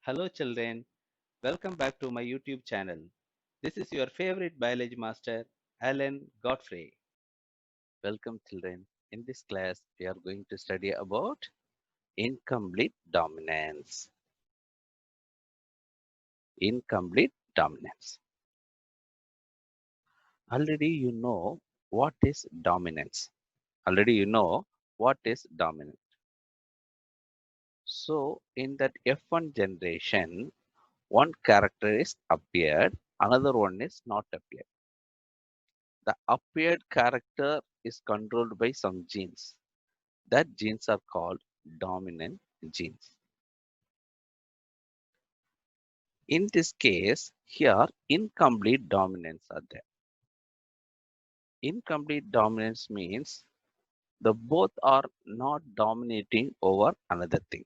Hello children, welcome back to my YouTube channel. This is your favorite biology master, Alan Godfrey. Welcome children. In this class, we are going to study about incomplete dominance. Incomplete dominance. Already you know what is dominance. Already you know what is dominant. So in that F1 generation, one character is appeared, another one is not appeared. The appeared character is controlled by some genes. That genes are called dominant genes. In this case, here incomplete dominance are there. Incomplete dominance means the both are not dominating over another thing.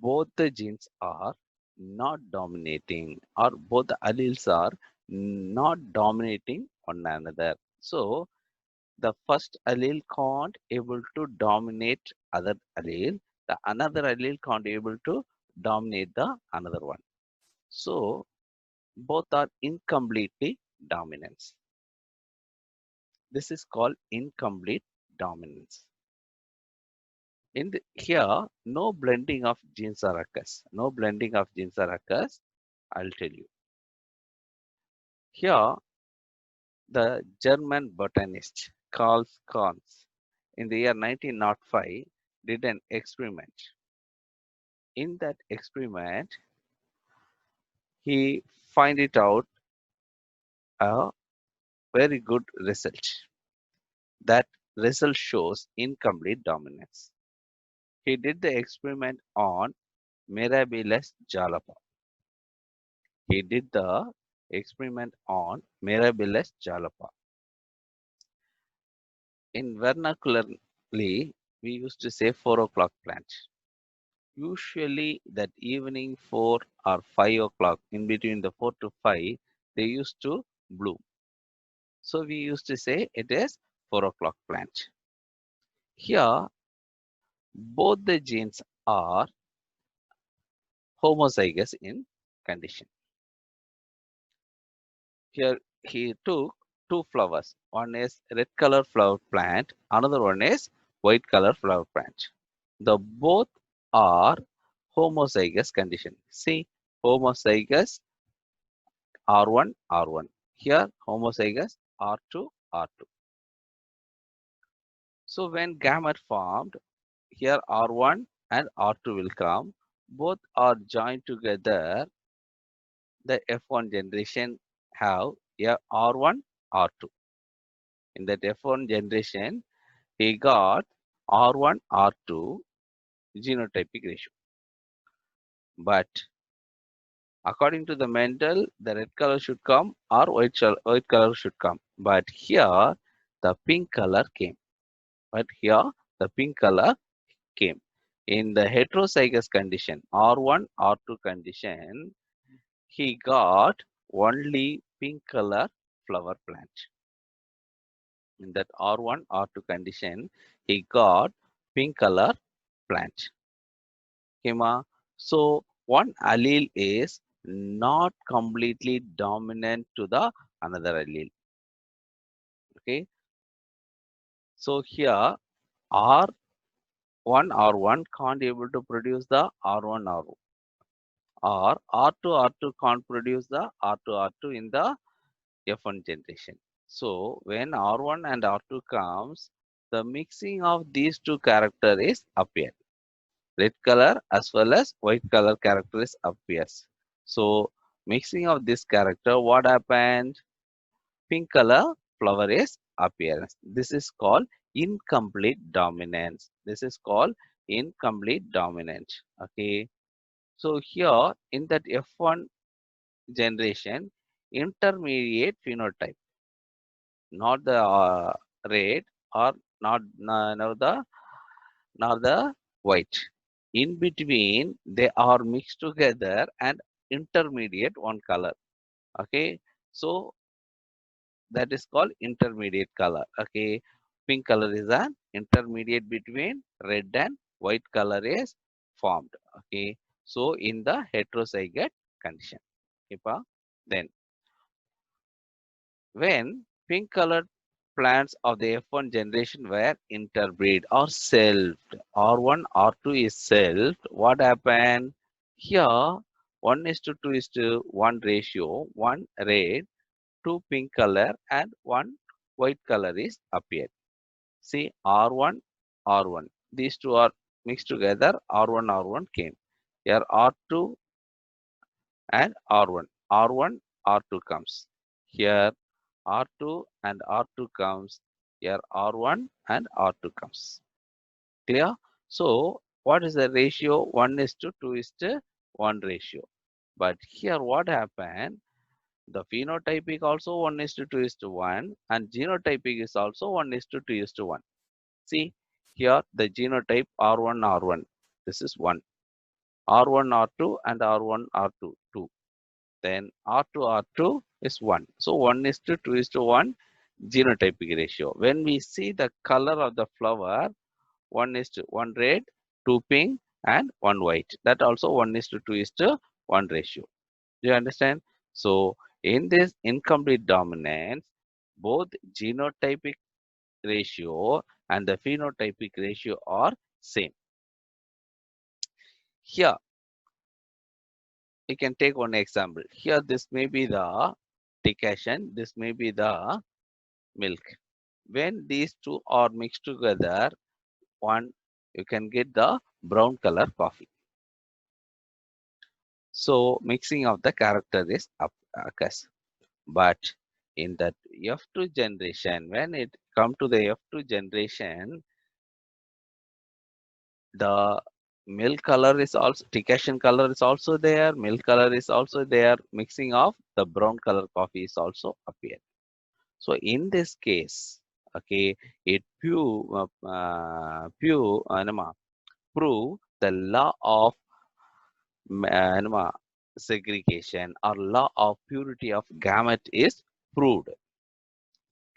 Both the genes are not dominating, or both the alleles are not dominating one another. So the first allele can't able to dominate other allele, the another allele can't able to dominate the another one. So both are incompletely dominance. This is called incomplete dominance. Here, no blending of genes are occurs. No blending of genes are occurs. I'll tell you. Here, the German botanist Karl Kahns in the year 1905 did an experiment. In that experiment, he find it out a very good result. That result shows incomplete dominance. He did the experiment on Mirabilis jalapa. He did the experiment on Mirabilis jalapa. In vernacularly, we used to say 4 o'clock plant. Usually that evening 4 or 5 o'clock, in between the 4 to 5, they used to bloom. So we used to say it is 4 o'clock plant. Here, both the genes are homozygous in condition. Here he took two flowers. One is red color flower plant, another one is white color flower plant. The both are homozygous condition. See, homozygous R1, R1. Here homozygous R2, R2. So when gamete formed, here R1 and R2 will come. Both are joined together. The F1 generation have a R1, R2. In that F1 generation, he got R1, R2 genotypic ratio. But according to the Mendel, the red color should come or white color should come. But here, the pink color came. But here, the pink color came. In the heterozygous condition, R1, R2 condition, he got only pink color flower plant. In that R1, R2 condition, he got pink color plant. Okay, so one allele is not completely dominant to the another allele. Okay, so here R1 can't able to produce the R1 R1, or R2 can't produce the R2 in the F1 generation. So when R1 and R2 comes, the mixing of these two characters is appeared. Red color as well as white color characters appears. So mixing of this character, what happened? Pink color flower is appearance. This is called incomplete dominance. This is called incomplete dominance. Okay. So here in that F1 generation, intermediate phenotype, not the red or not the white. In between, they are mixed together and intermediate one color. Okay, so that is called intermediate color. Okay, pink color is an intermediate between red and white color is formed. Okay, So in the heterozygote condition. Okay, then when pink colored plants of the F1 generation were interbreed or selfed, R1, R2 is selfed, what happened? Here 1 is to 2 is to 1 ratio, 1 red, 2 pink color and 1 white color is appeared. See R1, R1. These two are mixed together, R1, R1 came. Here R2 and R1. R1, R2 comes. Here R2 and R2 comes. Here R1 and R2 comes. Clear? So what is the ratio? 1 is to 2 is to 1 ratio. But here what happened? The phenotypic also 1 is to 2 is to 1 and genotypic is also 1 is to 2 is to 1. See here the genotype R1, R1. This is 1. R1, R2 and R1, R2, 2. Then R2, R2 is 1. So 1 is to 2 is to 1 genotypic ratio. When we see the color of the flower, 1 is to 1 red, 2 pink and 1 white. That also 1 is to 2 is to 1 ratio. Do you understand? So in this incomplete dominance, both genotypic ratio and the phenotypic ratio are same. Here we can take one example. Here this may be the decantation, this may be the milk. When these two are mixed together, one you can get the brown color coffee. So mixing of the character is occurs. But in that F2 generation, when it come to the F2 generation, the milk color is also decantation color is also there, milk color is also there, mixing of the brown color coffee is also appear. So in this case, okay, it prove the law of segregation or law of purity of gamete is proved.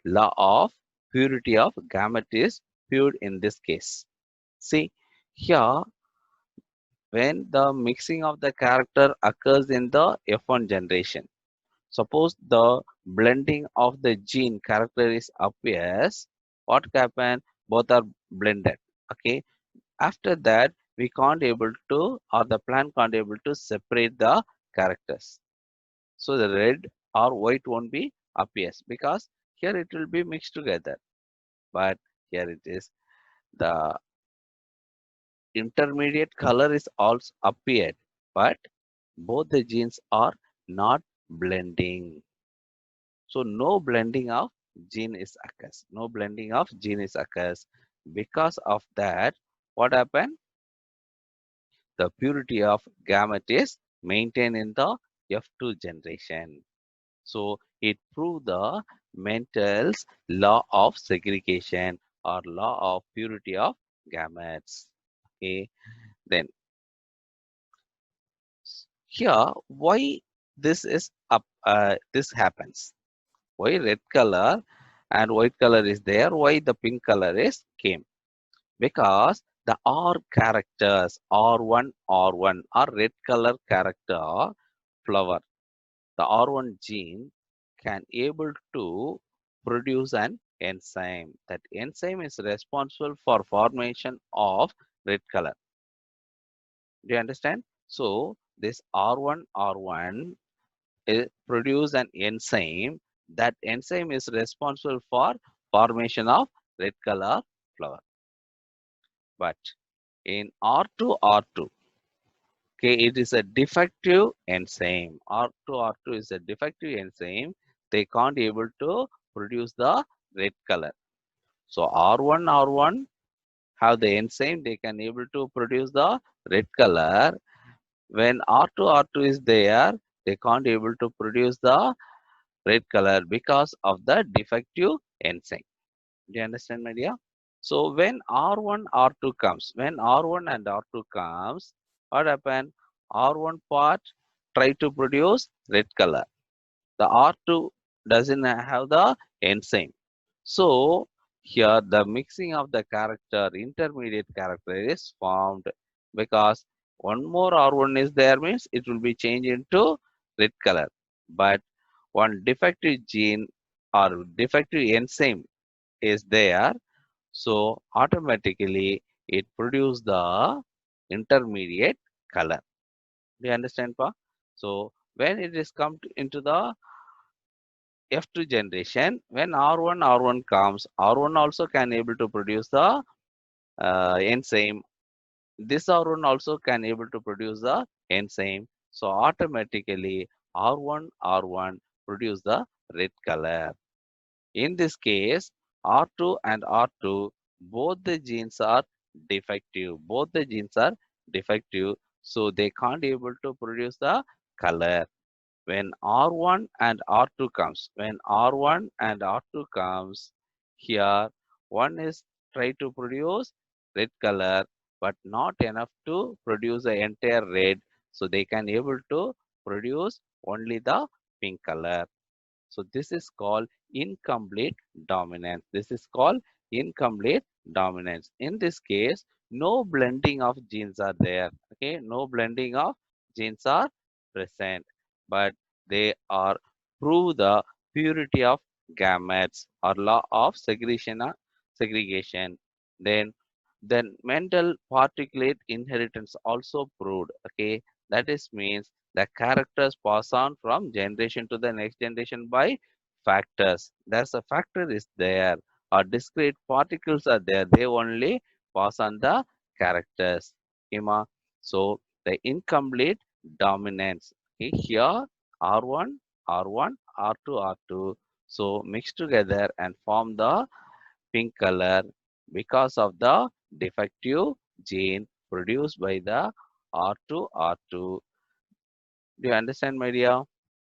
Law of purity of gamete is proved in this case. See here, when the mixing of the character occurs in the F1 generation, suppose the blending of the gene character is appears, what happen? Both are blended. Okay. After that, we can't able to, or the plant can't able to separate the characters. So the red or white won't be appears because here it will be mixed together. But here it is the intermediate color is also appeared, but both the genes are not blending. So no blending of gene is occurs. No blending of gene is occurs. Because of that, what happened? The purity of gamete is maintained in the F2 generation. So it proved the Mendel's law of segregation or law of purity of gametes. Okay, then here why this is up? This happens. Why red color and white color is there? Why the pink color is came? Because the R characters R1 R1 are red color character flower. The R1 gene can able to produce an enzyme. That enzyme is responsible for formation of red color. Do you understand? So this R1 produce an enzyme. That enzyme is responsible for formation of red color flower. But in R2, okay, it is a defective enzyme. R2 is a defective enzyme. They can't able to produce the red color. So R1 have the enzyme. They can able to produce the red color. When R2 is there, they can't able to produce the red color because of the defective enzyme. Do you understand, my dear? So when R1, R2 comes, when R1 and R2 comes, what happen? R1 part try to produce red color. The R2 doesn't have the enzyme. So here the mixing of the character, intermediate character is formed because one more R1 is there means it will be changed into red color. But one defective gene or defective enzyme is there, so automatically it produce the intermediate color. Do you understand, Pa? So when it is come into the F2 generation, when R1 comes, R1 also can able to produce the enzyme. This R1 also can able to produce the enzyme. So automatically R1 produce the red color. In this case, R2 and R2, both the genes are defective. Both the genes are defective, so they can't able to produce the color. When R1 and R2 comes, here one is try to produce red color, but not enough to produce the entire red, so they can able to produce only the pink color. So this is called incomplete dominance. This is called incomplete dominance. In this case, no blending of genes are there. Okay, no blending of genes are present, but they are prove the purity of gametes or law of segregation. Then mental particulate inheritance also proved. Okay, that is means the characters pass on from generation to the next generation by factors. There's a factor is there or discrete particles are there. They only pass on the characters. Ima. So the incomplete dominance. Okay, here R1, R1, R2, R2. So mix together and form the pink color because of the defective gene produced by the R2. Do you understand, my dear?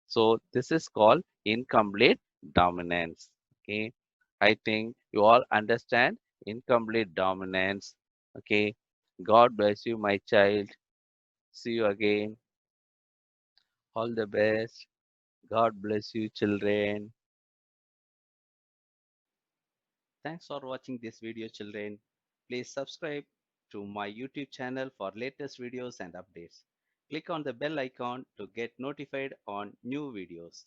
So this is called incomplete dominance. Okay, I think you all understand incomplete dominance. Okay, God bless you, my child. See you again. All the best. God bless you, children. Thanks for watching this video, children. Please subscribe to my YouTube channel for latest videos and updates. Click on the bell icon to get notified on new videos.